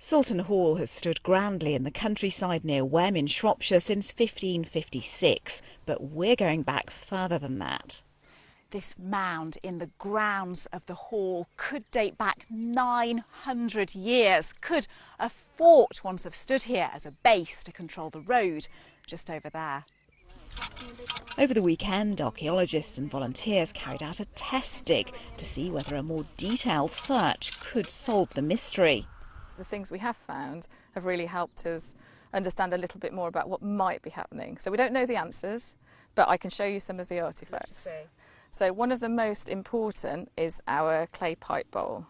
Soulton Hall has stood grandly in the countryside near Wem in Shropshire since 1556, but we're going back further than that. This mound in the grounds of the hall could date back 900 years. Could a fort once have stood here as a base to control the road just over there? Over the weekend, archaeologists and volunteers carried out a test dig to see whether a more detailed search could solve the mystery. The things we have found have really helped us understand a little bit more about what might be happening. So we don't know the answers, but I can show you some of the artefacts. So one of the most important is our clay pipe bowl.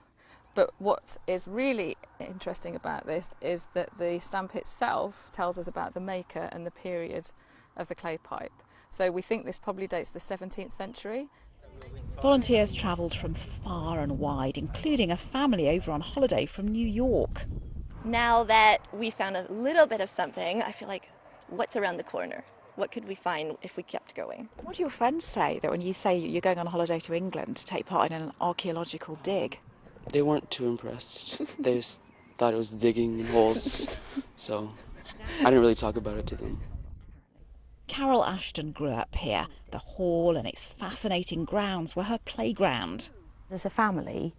But what is really interesting about this is that the stamp itself tells us about the maker and the period of the clay pipe. So we think this probably dates the 17th century. Volunteers travelled from far and wide, including a family over on holiday from New York. Now that we found a little bit of something, I feel like, what's around the corner? What could we find if we kept going? What do your friends say that when you say you're going on holiday to England to take part in an archaeological dig? They weren't too impressed. They just thought it was digging in holes, so I didn't really talk about it to them. Carol Ashton grew up here. The hall and its fascinating grounds were her playground. As a family,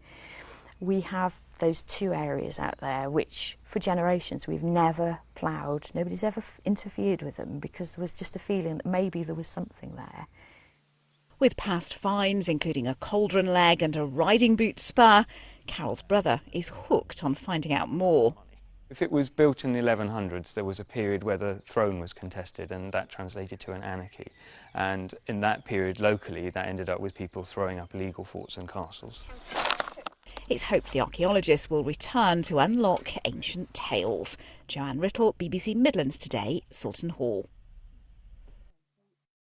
we have those two areas out there which for generations we've never ploughed. Nobody's ever interfered with them because there was just a feeling that maybe there was something there. With past finds, including a cauldron leg and a riding boot spur, Carol's brother is hooked on finding out more. If it was built in the 1100s, there was a period where the throne was contested, and that translated to an anarchy. And in that period, locally, that ended up with people throwing up illegal forts and castles. It's hoped the archaeologists will return to unlock ancient tales. Joanne Writtle, BBC Midlands Today, Soulton Hall.